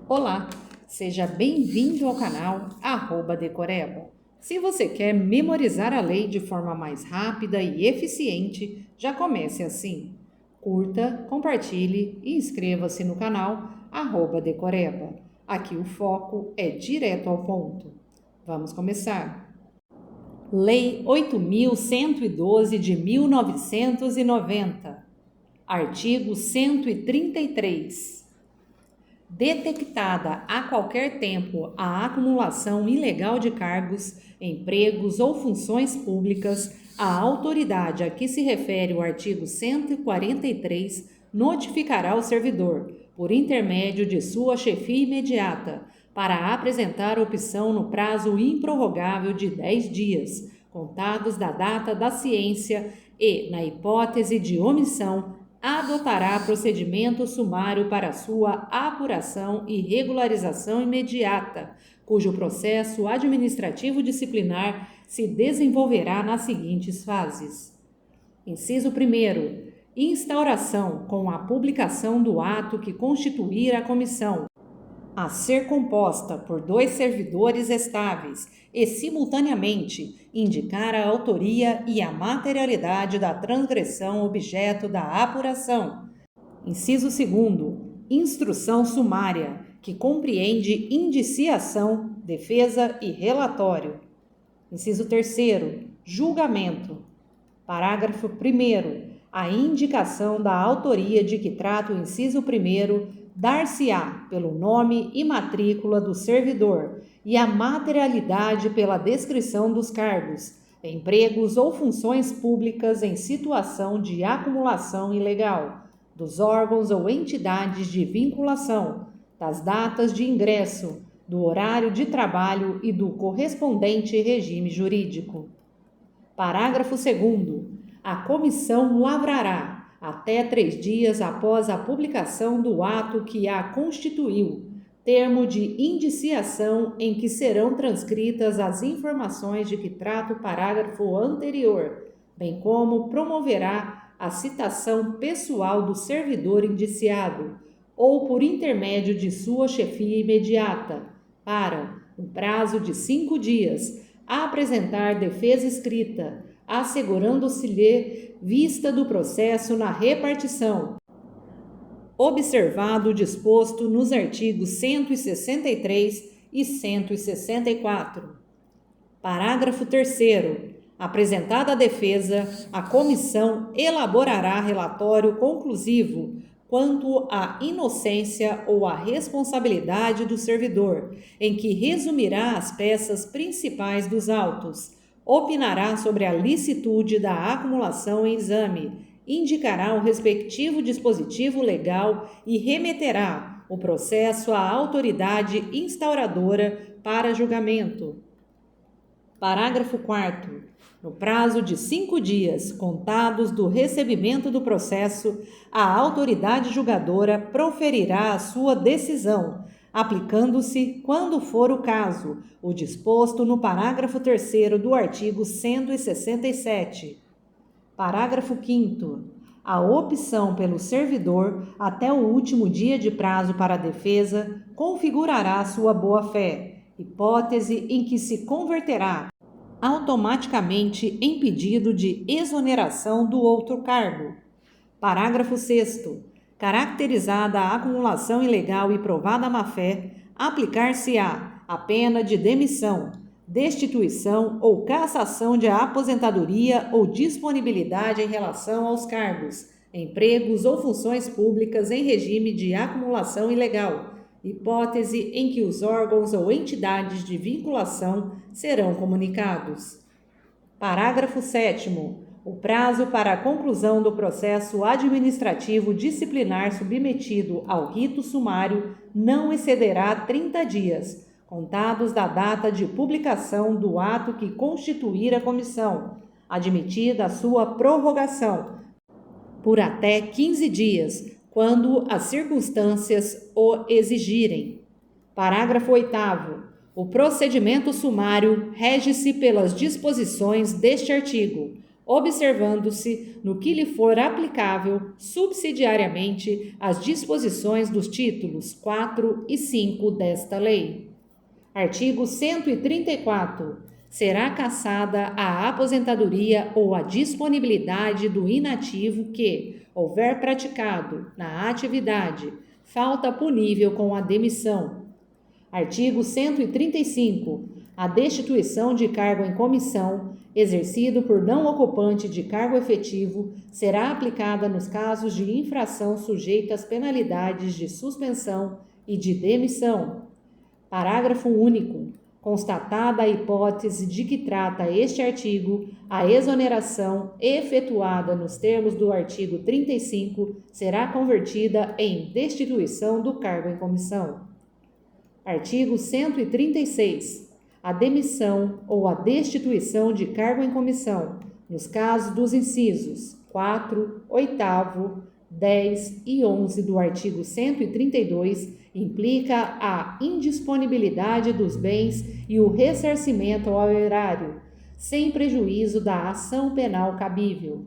Olá, seja bem-vindo ao canal @decoreba. Se você quer memorizar a lei de forma mais rápida e eficiente, já comece assim. Curta, compartilhe e inscreva-se no canal @decoreba. Aqui o foco é direto ao ponto. Vamos começar. Lei 8.112 de 1990. Artigo 133. Detectada a qualquer tempo a acumulação ilegal de cargos, empregos ou funções públicas, a autoridade a que se refere o artigo 143 notificará o servidor, por intermédio de sua chefia imediata, para apresentar opção no prazo improrrogável de 10 dias, contados da data da ciência e, na hipótese de omissão, adotará procedimento sumário para sua apuração e regularização imediata, cujo processo administrativo disciplinar se desenvolverá nas seguintes fases. Inciso 1º. Instauração com a publicação do ato que constituir a comissão, a ser composta por 2 servidores estáveis e, simultaneamente, indicar a autoria e a materialidade da transgressão objeto da apuração. Inciso 2º. Instrução sumária, que compreende indiciação, defesa e relatório. Inciso 3º. Julgamento. Parágrafo 1º. A indicação da autoria de que trata o inciso 1º dar-se-á pelo nome e matrícula do servidor e a materialidade pela descrição dos cargos, empregos ou funções públicas em situação de acumulação ilegal, dos órgãos ou entidades de vinculação, das datas de ingresso, do horário de trabalho e do correspondente regime jurídico. Parágrafo 2º. A comissão lavrará, até 3 dias após a publicação do ato que a constituiu, termo de indiciação em que serão transcritas as informações de que trata o parágrafo anterior, bem como promoverá a citação pessoal do servidor indiciado, ou por intermédio de sua chefia imediata, para, no prazo de 5 dias, apresentar defesa escrita, assegurando-se-lhe vista do processo na repartição, observado o disposto nos artigos 163 e 164. Parágrafo 3º. Apresentada a defesa, a comissão elaborará relatório conclusivo quanto à inocência ou à responsabilidade do servidor, em que resumirá as peças principais dos autos, opinará sobre a licitude da acumulação em exame, indicará o respectivo dispositivo legal e remeterá o processo à autoridade instauradora para julgamento. Parágrafo 4º. No prazo de 5 dias, contados do recebimento do processo, a autoridade julgadora proferirá a sua decisão, aplicando-se, quando for o caso, o disposto no parágrafo 3º do artigo 167. Parágrafo 5º. A opção pelo servidor, até o último dia de prazo para a defesa, configurará sua boa-fé, hipótese em que se converterá automaticamente em pedido de exoneração do outro cargo. Parágrafo 6º. Caracterizada a acumulação ilegal e provada a má-fé, aplicar-se-á a pena de demissão, destituição ou cassação de aposentadoria ou disponibilidade em relação aos cargos, empregos ou funções públicas em regime de acumulação ilegal, hipótese em que os órgãos ou entidades de vinculação serão comunicados. Parágrafo 7º. O prazo para a conclusão do processo administrativo disciplinar submetido ao rito sumário não excederá 30 dias, contados da data de publicação do ato que constituir a comissão, admitida a sua prorrogação, por até 15 dias, quando as circunstâncias o exigirem. Parágrafo 8º. O procedimento sumário rege-se pelas disposições deste artigo. observando-se, no que lhe for aplicável, subsidiariamente, as disposições dos títulos 4 e 5 desta lei. Artigo 134. Será cassada a aposentadoria ou a disponibilidade do inativo que houver praticado, na atividade, falta punível com a demissão. Artigo 135. A destituição de cargo em comissão, exercido por não ocupante de cargo efetivo, será aplicada nos casos de infração sujeita às penalidades de suspensão e de demissão. Parágrafo único. Constatada a hipótese de que trata este artigo, a exoneração efetuada nos termos do artigo 35 será convertida em destituição do cargo em comissão. Artigo 136. A demissão ou a destituição de cargo em comissão, nos casos dos incisos 4, 8º, 10 e 11 do artigo 132, implica a indisponibilidade dos bens e o ressarcimento ao erário, sem prejuízo da ação penal cabível.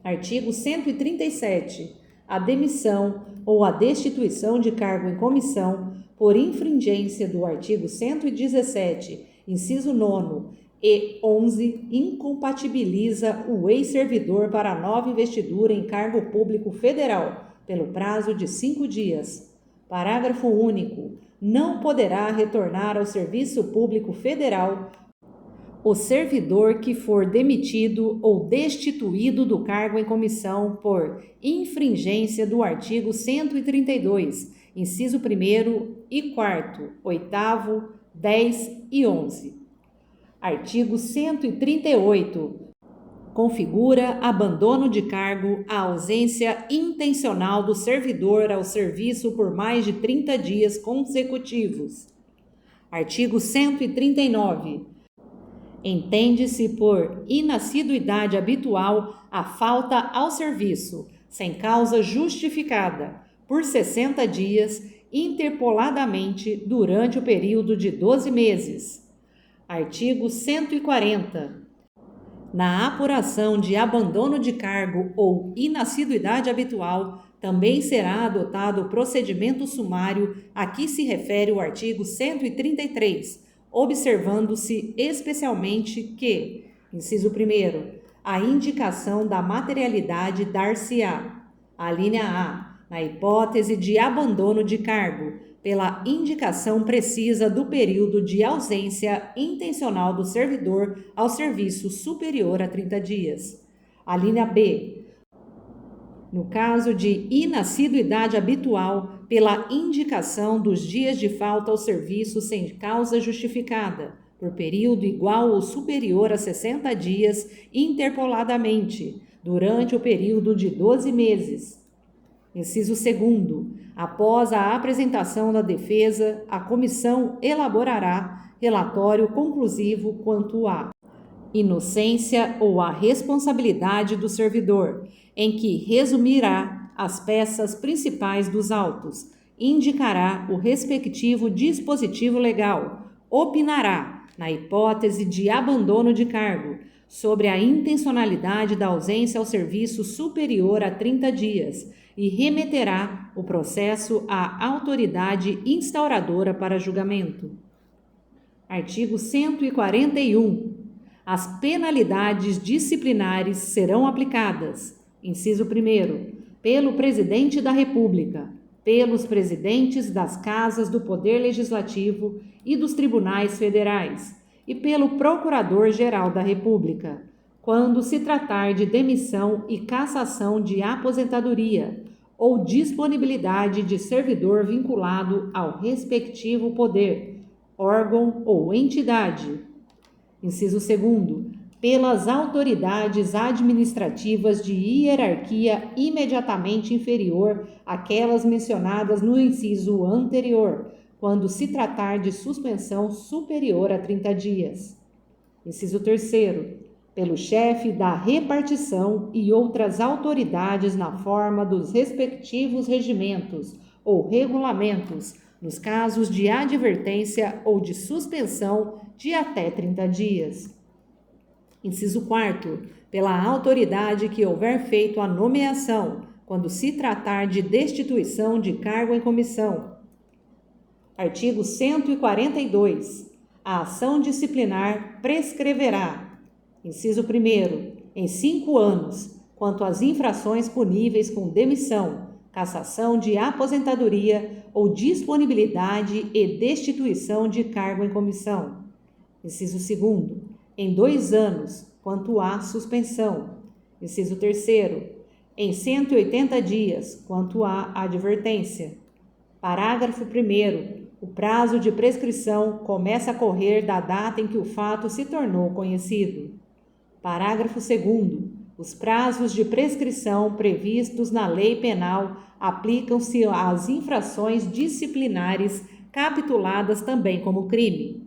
Artigo 137. A demissão ou a destituição de cargo em comissão, por infringência do artigo 117, inciso 9 e 11, incompatibiliza o ex-servidor para nova investidura em cargo público federal, pelo prazo de 5 dias. Parágrafo único. Não poderá retornar ao serviço público federal o servidor que for demitido ou destituído do cargo em comissão por infringência do artigo 132, inciso 1º e 4º, 8º, 10 e 11. Artigo 138. Configura abandono de cargo a ausência intencional do servidor ao serviço por mais de 30 dias consecutivos. Artigo 139. Entende-se por inassiduidade habitual a falta ao serviço, sem causa justificada, por 60 dias, interpoladamente durante o período de 12 meses. Artigo 140. Na apuração de abandono de cargo ou inassiduidade habitual, também será adotado o procedimento sumário a que se refere o artigo 133, observando-se especialmente que, inciso 1º, a indicação da materialidade dar-se-á, alínea A, na hipótese de abandono de cargo, pela indicação precisa do período de ausência intencional do servidor ao serviço superior a 30 dias. A linha B. No caso de inassiduidade habitual, pela indicação dos dias de falta ao serviço sem causa justificada, por período igual ou superior a 60 dias interpoladamente, durante o período de 12 meses. Inciso 2º. Após a apresentação da defesa, a comissão elaborará relatório conclusivo quanto à inocência ou à responsabilidade do servidor, em que resumirá as peças principais dos autos, indicará o respectivo dispositivo legal, opinará, na hipótese de abandono de cargo, sobre a intencionalidade da ausência ao serviço superior a 30 dias e remeterá o processo à autoridade instauradora para julgamento. Artigo 141. As penalidades disciplinares serão aplicadas, inciso 1º, pelo Presidente da República, pelos presidentes das Casas do Poder Legislativo e dos Tribunais Federais e pelo Procurador-Geral da República, quando se tratar de demissão e cassação de aposentadoria ou disponibilidade de servidor vinculado ao respectivo poder, órgão ou entidade. Inciso 2º, pelas autoridades administrativas de hierarquia imediatamente inferior àquelas mencionadas no inciso anterior, quando se tratar de suspensão superior a 30 dias. Inciso 3º, pelo chefe da repartição e outras autoridades na forma dos respectivos regimentos ou regulamentos, nos casos de advertência ou de suspensão de até 30 dias. Inciso 4º, pela autoridade que houver feito a nomeação, quando se tratar de destituição de cargo em comissão. Artigo 142. A ação disciplinar prescreverá. Inciso 1º, em 5 anos, quanto às infrações puníveis com demissão, cassação de aposentadoria ou disponibilidade e destituição de cargo em comissão. Inciso 2º, em 2 anos, quanto à suspensão. Inciso 3º, em 180 dias, quanto à advertência. Parágrafo 1º. O prazo de prescrição começa a correr da data em que o fato se tornou conhecido. Parágrafo 2º. Os prazos de prescrição previstos na Lei Penal aplicam-se às infrações disciplinares capituladas também como crime.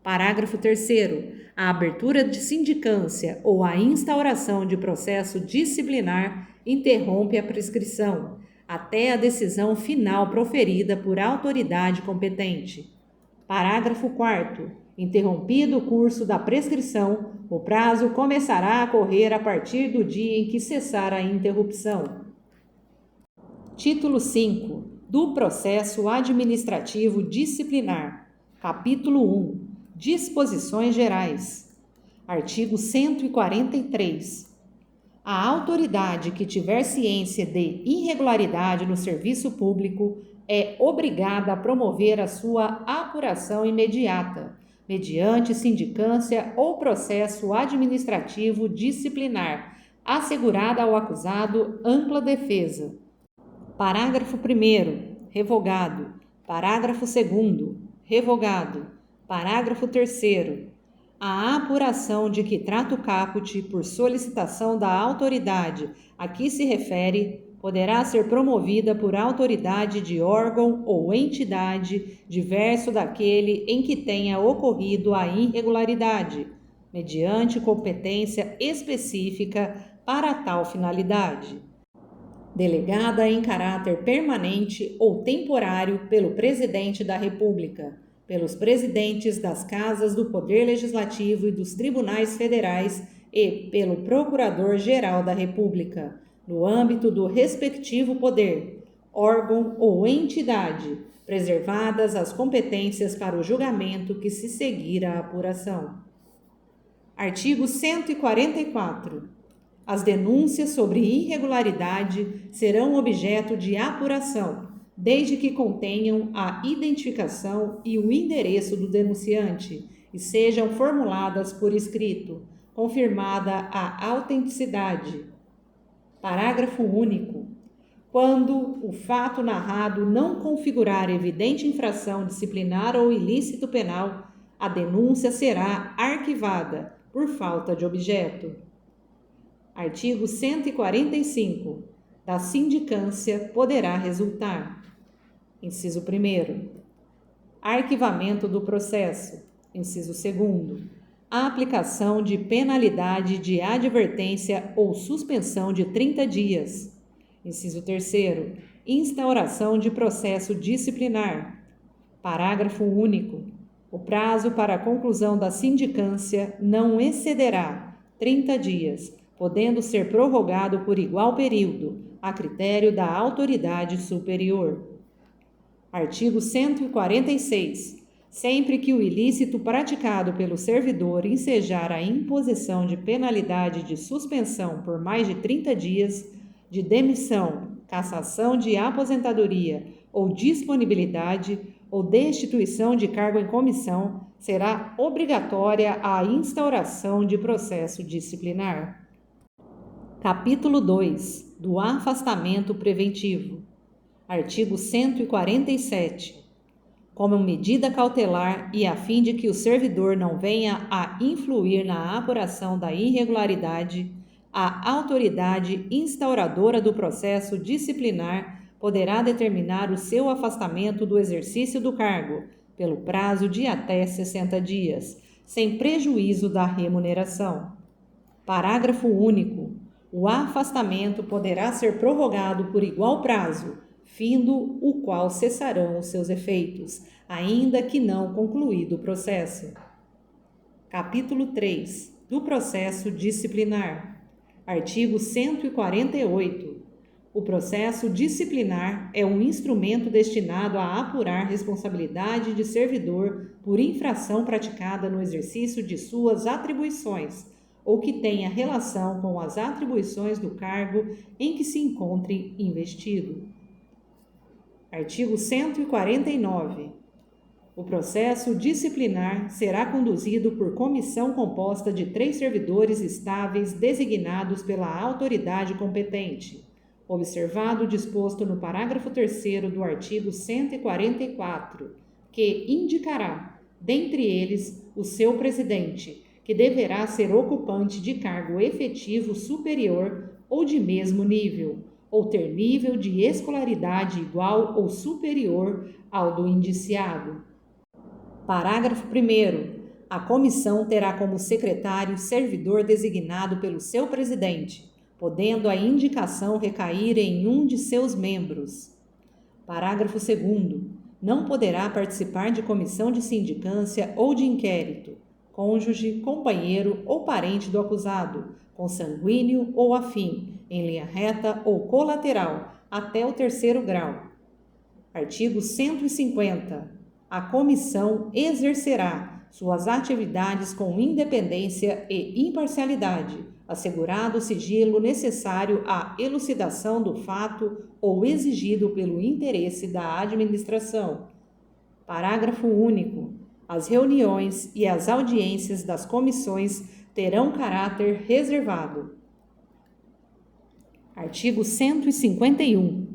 Parágrafo 3º. A abertura de sindicância ou a instauração de processo disciplinar interrompe a prescrição, até a decisão final proferida por autoridade competente. Parágrafo 4º. Interrompido o curso da prescrição, o prazo começará a correr a partir do dia em que cessar a interrupção. Título 5. Do Processo Administrativo Disciplinar. Capítulo 1. Disposições Gerais. Artigo 143. A autoridade que tiver ciência de irregularidade no serviço público é obrigada a promover a sua apuração imediata, mediante sindicância ou processo administrativo disciplinar, assegurada ao acusado ampla defesa. Parágrafo 1º. Revogado. Parágrafo 2º. Revogado. Parágrafo 3º. A apuração de que trata o caput por solicitação da autoridade a que se refere poderá ser promovida por autoridade de órgão ou entidade diverso daquele em que tenha ocorrido a irregularidade, mediante competência específica para tal finalidade. Delegada em caráter permanente ou temporário pelo Presidente da República, pelos presidentes das Casas do Poder Legislativo e dos Tribunais Federais e pelo Procurador-Geral da República, no âmbito do respectivo poder, órgão ou entidade, preservadas as competências para o julgamento que se seguir à apuração. Artigo 144. As denúncias sobre irregularidade serão objeto de apuração, desde que contenham a identificação e o endereço do denunciante e sejam formuladas por escrito, confirmada a autenticidade. Parágrafo único. Quando o fato narrado não configurar evidente infração disciplinar ou ilícito penal, a denúncia será arquivada por falta de objeto. Artigo 145. Da sindicância poderá resultar: Inciso 1º. Arquivamento do processo. Inciso 2º. A aplicação de penalidade de advertência ou suspensão de 30 dias. Inciso 3º. Instauração de processo disciplinar. Parágrafo único. O prazo para a conclusão da sindicância não excederá 30 dias, podendo ser prorrogado por igual período, a critério da autoridade superior. Artigo 146. Sempre que o ilícito praticado pelo servidor ensejar a imposição de penalidade de suspensão por mais de 30 dias, de demissão, cassação de aposentadoria ou disponibilidade ou destituição de cargo em comissão, será obrigatória a instauração de processo disciplinar. Capítulo 2. Do afastamento preventivo. Artigo 147. Como medida cautelar e a fim de que o servidor não venha a influir na apuração da irregularidade, a autoridade instauradora do processo disciplinar poderá determinar o seu afastamento do exercício do cargo, pelo prazo de até 60 dias, sem prejuízo da remuneração. Parágrafo único. O afastamento poderá ser prorrogado por igual prazo, findo o qual cessarão os seus efeitos, ainda que não concluído o processo. Capítulo 3. Do processo disciplinar. Artigo 148. O processo disciplinar é um instrumento destinado a apurar responsabilidade de servidor por infração praticada no exercício de suas atribuições ou que tenha relação com as atribuições do cargo em que se encontre investido. Artigo 149. O processo disciplinar será conduzido por comissão composta de 3 servidores estáveis designados pela autoridade competente, observado o disposto no parágrafo 3º do artigo 144, que indicará, dentre eles, o seu presidente, que deverá ser ocupante de cargo efetivo superior ou de mesmo nível, ou ter nível de escolaridade igual ou superior ao do indiciado. Parágrafo 1º. A comissão terá como secretário servidor designado pelo seu presidente, podendo a indicação recair em um de seus membros. Parágrafo 2º. Não poderá participar de comissão de sindicância ou de inquérito cônjuge, companheiro ou parente do acusado, consanguíneo ou afim, em linha reta ou colateral, até o 3º grau. Artigo 150. A comissão exercerá suas atividades com independência e imparcialidade, assegurado o sigilo necessário à elucidação do fato ou exigido pelo interesse da administração. Parágrafo único. As reuniões e as audiências das comissões terão caráter reservado. Artigo 151.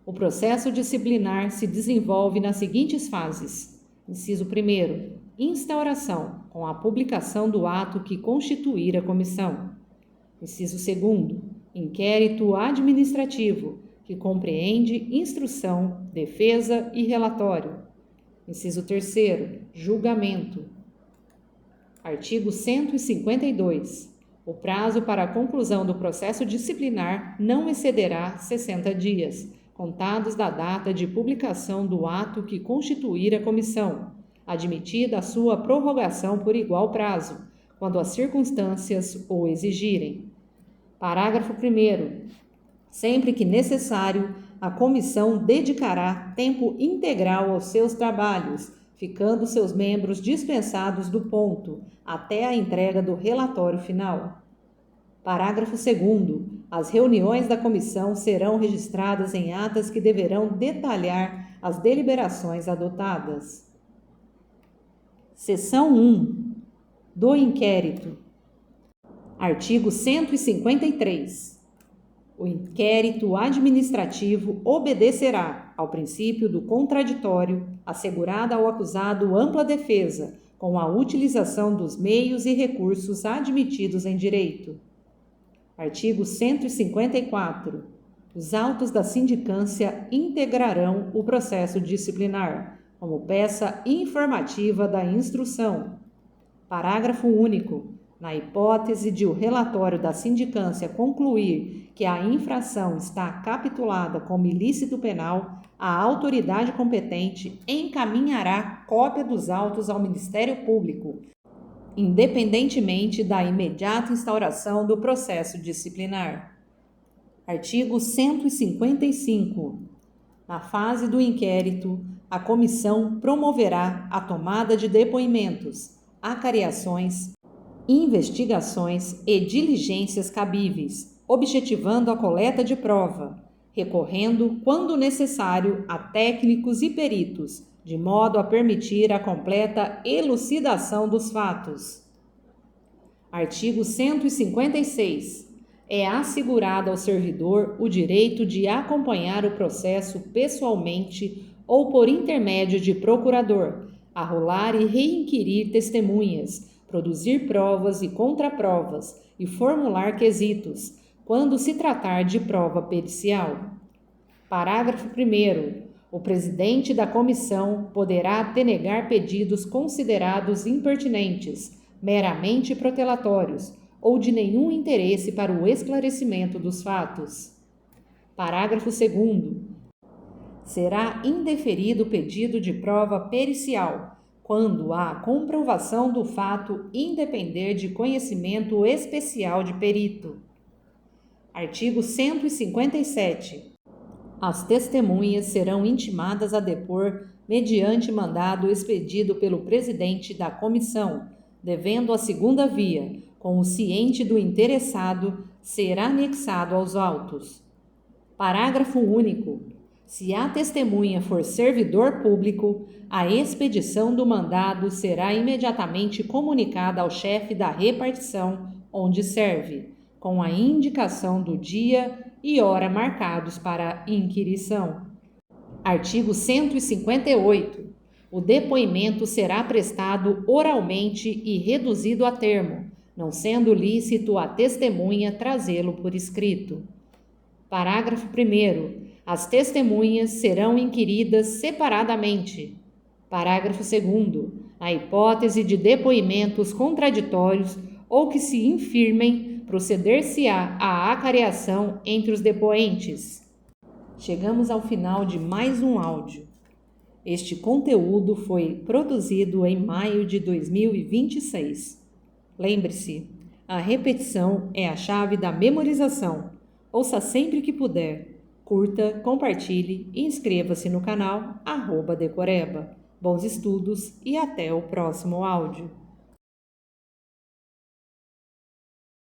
O processo disciplinar se desenvolve nas seguintes fases. Inciso 1º. Instauração, com a publicação do ato que constituir a comissão. Inciso 2º. Inquérito administrativo, que compreende instrução, defesa e relatório. Inciso 3º. Julgamento. Artigo 152. O prazo para a conclusão do processo disciplinar não excederá 60 dias, contados da data de publicação do ato que constituir a comissão, admitida a sua prorrogação por igual prazo, quando as circunstâncias o exigirem. Parágrafo 1º. Sempre que necessário, a comissão dedicará tempo integral aos seus trabalhos, ficando seus membros dispensados do ponto, até a entrega do relatório final. Parágrafo 2º. As reuniões da comissão serão registradas em atas que deverão detalhar as deliberações adotadas. Seção 1. Do inquérito. Artigo 153. O inquérito administrativo obedecerá ao princípio do contraditório, assegurada ao acusado ampla defesa, com a utilização dos meios e recursos admitidos em direito. Artigo 154. Os autos da sindicância integrarão o processo disciplinar, como peça informativa da instrução. Parágrafo único. Na hipótese de o relatório da sindicância concluir que a infração está capitulada como ilícito penal, a autoridade competente encaminhará cópia dos autos ao Ministério Público, independentemente da imediata instauração do processo disciplinar. Artigo 155. Na fase do inquérito, a comissão promoverá a tomada de depoimentos, acariações, investigações e diligências cabíveis, objetivando a coleta de prova, recorrendo, quando necessário, a técnicos e peritos, de modo a permitir a completa elucidação dos fatos. Artigo 156. É assegurado ao servidor o direito de acompanhar o processo pessoalmente ou por intermédio de procurador, arrolar e reinquirir testemunhas, produzir provas e contraprovas e formular quesitos, quando se tratar de prova pericial. Parágrafo 1º. O presidente da comissão poderá denegar pedidos considerados impertinentes, meramente protelatórios, ou de nenhum interesse para o esclarecimento dos fatos. Parágrafo 2º. Será indeferido o pedido de prova pericial, quando a comprovação do fato independer de conhecimento especial de perito. Artigo 157. As testemunhas serão intimadas a depor mediante mandado expedido pelo presidente da comissão, devendo a segunda via, com o ciente do interessado, ser anexado aos autos. Parágrafo único. Se a testemunha for servidor público, a expedição do mandado será imediatamente comunicada ao chefe da repartição onde serve, com a indicação do dia e hora marcados para inquirição. Artigo 158. O depoimento será prestado oralmente e reduzido a termo, não sendo lícito à testemunha trazê-lo por escrito. Parágrafo 1º. As testemunhas serão inquiridas separadamente. Parágrafo 2º. Na hipótese de depoimentos contraditórios ou que se infirmem, proceder-se-á à acareação entre os depoentes. Chegamos ao final de mais um áudio. Este conteúdo foi produzido em maio de 2026. Lembre-se, a repetição é a chave da memorização. Ouça sempre que puder. Curta, compartilhe e inscreva-se no canal @Decoreba. Bons estudos e até o próximo áudio.